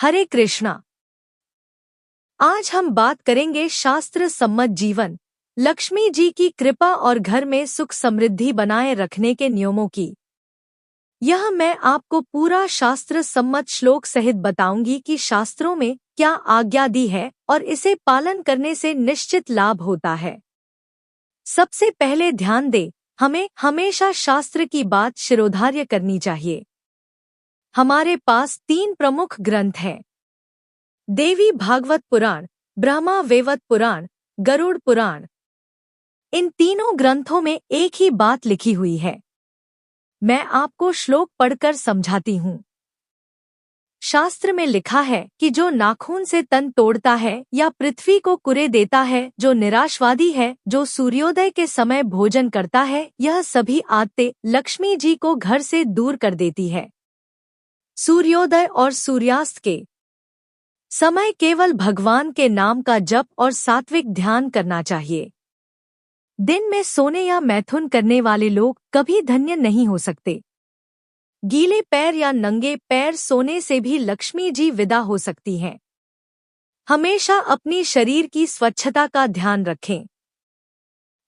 हरे कृष्णा। आज हम बात करेंगे शास्त्र सम्मत जीवन, लक्ष्मी जी की कृपा और घर में सुख समृद्धि बनाए रखने के नियमों की। यह मैं आपको पूरा शास्त्र सम्मत श्लोक सहित बताऊंगी कि शास्त्रों में क्या आज्ञा दी है और इसे पालन करने से निश्चित लाभ होता है। सबसे पहले ध्यान दें, हमें हमेशा शास्त्र की बात शिरोधार्य करनी चाहिए। हमारे पास 3 प्रमुख ग्रंथ हैं: देवी भागवत पुराण, ब्रह्मा वैवर्त पुराण, गरुड़ पुराण। इन तीनों ग्रंथों में एक ही बात लिखी हुई है। मैं आपको श्लोक पढ़कर समझाती हूँ। शास्त्र में लिखा है कि जो नाखून से तन तोड़ता है या पृथ्वी को कुरे देता है, जो निराशवादी है, जो सूर्योदय के समय भोजन करता है, यह सभी आदतें लक्ष्मी जी को घर से दूर कर देती है। सूर्योदय और सूर्यास्त के समय केवल भगवान के नाम का जप और सात्विक ध्यान करना चाहिए। दिन में सोने या मैथुन करने वाले लोग कभी धन्य नहीं हो सकते। गीले पैर या नंगे पैर सोने से भी लक्ष्मी जी विदा हो सकती हैं। हमेशा अपनी शरीर की स्वच्छता का ध्यान रखें।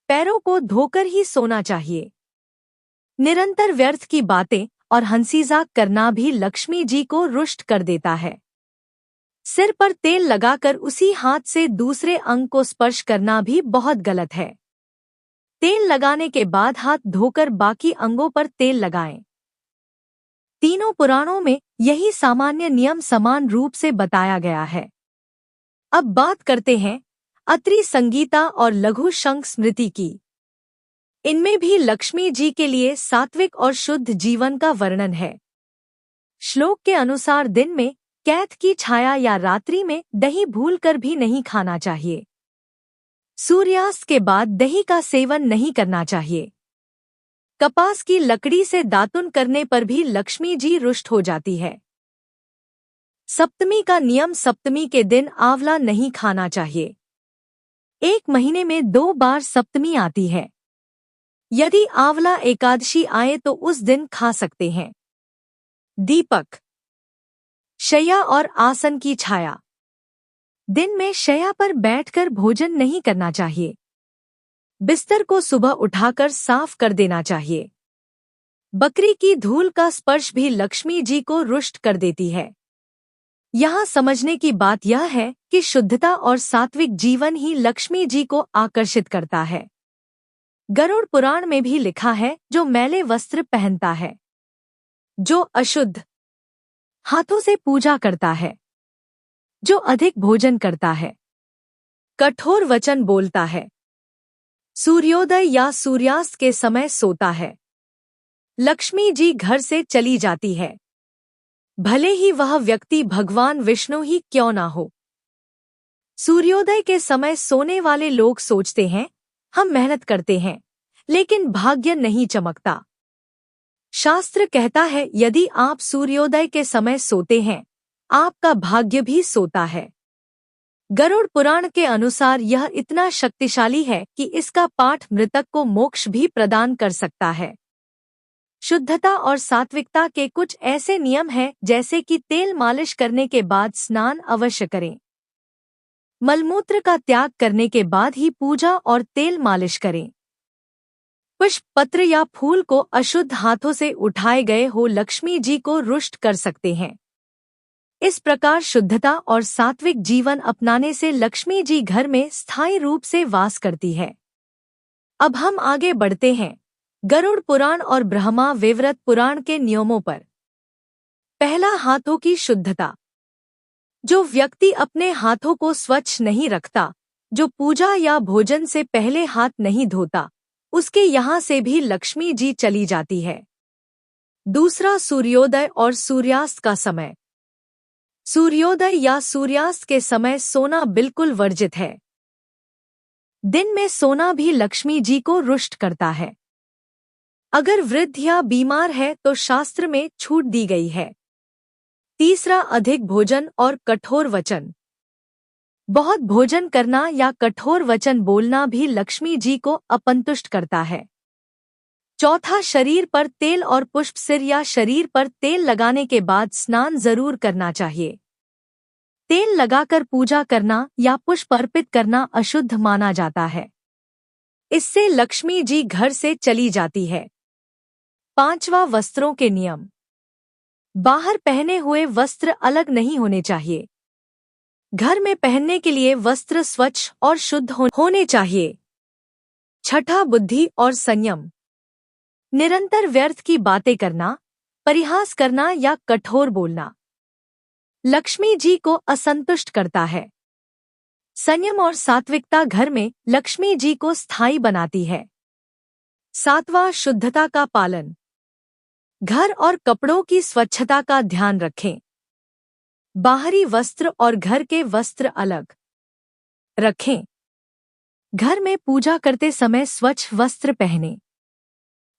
पैरों को धोकर ही सोना चाहिए। निरंतर व्यर्थ की बातें और हंसीजाक करना भी लक्ष्मी जी को रुष्ट कर देता है। सिर पर तेल लगाकर उसी हाथ से दूसरे अंग को स्पर्श करना भी बहुत गलत है। तेल लगाने के बाद हाथ धोकर बाकी अंगों पर तेल लगाएं। तीनों पुराणों में यही सामान्य नियम समान रूप से बताया गया है। अब बात करते हैं अत्रि संगीता और लघु शंख स्मृति की। इनमें भी लक्ष्मी जी के लिए सात्विक और शुद्ध जीवन का वर्णन है। श्लोक के अनुसार दिन में कैथ की छाया या रात्रि में दही भूलकर भी नहीं खाना चाहिए। सूर्यास्त के बाद दही का सेवन नहीं करना चाहिए। कपास की लकड़ी से दातुन करने पर भी लक्ष्मी जी रुष्ट हो जाती है। सप्तमी का नियम: सप्तमी के दिन आंवला नहीं खाना चाहिए। 1 महीने में 2 बार सप्तमी आती है। यदि आंवला एकादशी आए तो उस दिन खा सकते हैं। दीपक, शैया और आसन की छाया: दिन में शैया पर बैठकर भोजन नहीं करना चाहिए। बिस्तर को सुबह उठाकर साफ कर देना चाहिए। बकरी की धूल का स्पर्श भी लक्ष्मी जी को रुष्ट कर देती है। यहाँ समझने की बात यह है कि शुद्धता और सात्विक जीवन ही लक्ष्मी जी को आकर्षित करता है। गरुड़ पुराण में भी लिखा है, जो मैले वस्त्र पहनता है, जो अशुद्ध हाथों से पूजा करता है, जो अधिक भोजन करता है, कठोर वचन बोलता है, सूर्योदय या सूर्यास्त के समय सोता है, लक्ष्मी जी घर से चली जाती है, भले ही वह व्यक्ति भगवान विष्णु ही क्यों ना हो। सूर्योदय के समय सोने वाले लोग सोचते हैं, हम मेहनत करते हैं लेकिन भाग्य नहीं चमकता। शास्त्र कहता है, यदि आप सूर्योदय के समय सोते हैं, आपका भाग्य भी सोता है। गरुड़ पुराण के अनुसार यह इतना शक्तिशाली है कि इसका पाठ मृतक को मोक्ष भी प्रदान कर सकता है। शुद्धता और सात्विकता के कुछ ऐसे नियम हैं, जैसे कि तेल मालिश करने के बाद स्नान अवश्य करें। मलमूत्र का त्याग करने के बाद ही पूजा और तेल मालिश करें। पुष्प, पत्र या फूल को अशुद्ध हाथों से उठाए गए हो लक्ष्मी जी को रुष्ट कर सकते हैं। इस प्रकार शुद्धता और सात्विक जीवन अपनाने से लक्ष्मी जी घर में स्थायी रूप से वास करती है। अब हम आगे बढ़ते हैं गरुड़ पुराण और ब्रह्मा वैवर्त पुराण के नियमों पर। पहला, हाथों की शुद्धता। जो व्यक्ति अपने हाथों को स्वच्छ नहीं रखता, जो पूजा या भोजन से पहले हाथ नहीं धोता, उसके यहाँ से भी लक्ष्मी जी चली जाती है। दूसरा, सूर्योदय और सूर्यास्त का समय। सूर्योदय या सूर्यास्त के समय सोना बिल्कुल वर्जित है। दिन में सोना भी लक्ष्मी जी को रुष्ट करता है। अगर वृद्ध या बीमार है तो शास्त्र में छूट दी गई है। तीसरा, अधिक भोजन और कठोर वचन। बहुत भोजन करना या कठोर वचन बोलना भी लक्ष्मी जी को असंतुष्ट करता है। चौथा, शरीर पर तेल और पुष्प। सिर या शरीर पर तेल लगाने के बाद स्नान जरूर करना चाहिए। तेल लगाकर पूजा करना या पुष्प अर्पित करना अशुद्ध माना जाता है। इससे लक्ष्मी जी घर से चली जाती है। 5वां, वस्त्रों के नियम। बाहर पहने हुए वस्त्र अलग नहीं होने चाहिए। घर में पहनने के लिए वस्त्र स्वच्छ और शुद्ध होने चाहिए। 6, बुद्धि और संयम। निरंतर व्यर्थ की बातें करना, परिहास करना या कठोर बोलना लक्ष्मी जी को असंतुष्ट करता है। संयम और सात्विकता घर में लक्ष्मी जी को स्थायी बनाती है। 7वां, शुद्धता का पालन। घर और कपड़ों की स्वच्छता का ध्यान रखें। बाहरी वस्त्र और घर के वस्त्र अलग रखें। घर में पूजा करते समय स्वच्छ वस्त्र पहनें।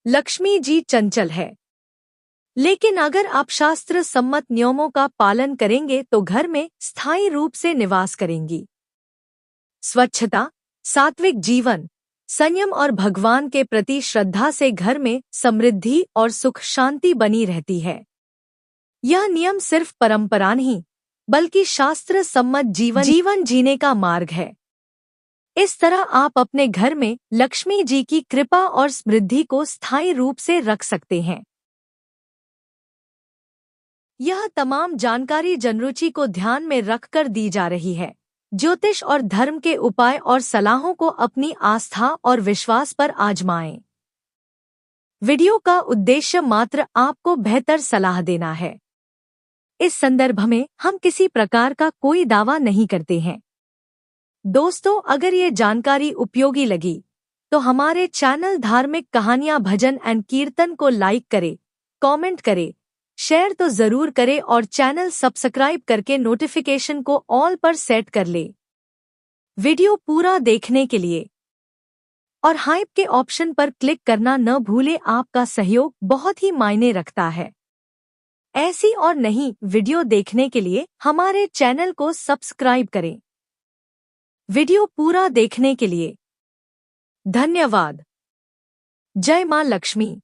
लक्ष्मी जी चंचल है, लेकिन अगर आप शास्त्र सम्मत नियमों का पालन करेंगे तो घर में स्थायी रूप से निवास करेंगी। स्वच्छता, सात्विक जीवन, संयम और भगवान के प्रति श्रद्धा से घर में समृद्धि और सुख शांति बनी रहती है। यह नियम सिर्फ परंपरा नहीं, बल्कि शास्त्र सम्मत जीवन जीने का मार्ग है। इस तरह आप अपने घर में लक्ष्मी जी की कृपा और समृद्धि को स्थायी रूप से रख सकते हैं। यह तमाम जानकारी जनरुचि को ध्यान में रखकर दी जा रही है। ज्योतिष और धर्म के उपाय और सलाहों को अपनी आस्था और विश्वास पर आजमाएं। वीडियो का उद्देश्य मात्र आपको बेहतर सलाह देना है। इस संदर्भ में हम किसी प्रकार का कोई दावा नहीं करते हैं। दोस्तों, अगर ये जानकारी उपयोगी लगी तो हमारे चैनल धार्मिक कहानियां भजन एंड कीर्तन को लाइक करें, कमेंट करें, शेयर तो जरूर करें और चैनल सब्सक्राइब करके नोटिफिकेशन को ऑल पर सेट कर ले। वीडियो पूरा देखने के लिए और हाइप के ऑप्शन पर क्लिक करना न भूले। आपका सहयोग बहुत ही मायने रखता है। ऐसी और नई वीडियो देखने के लिए हमारे चैनल को सब्सक्राइब करें। वीडियो पूरा देखने के लिए धन्यवाद। जय मां लक्ष्मी।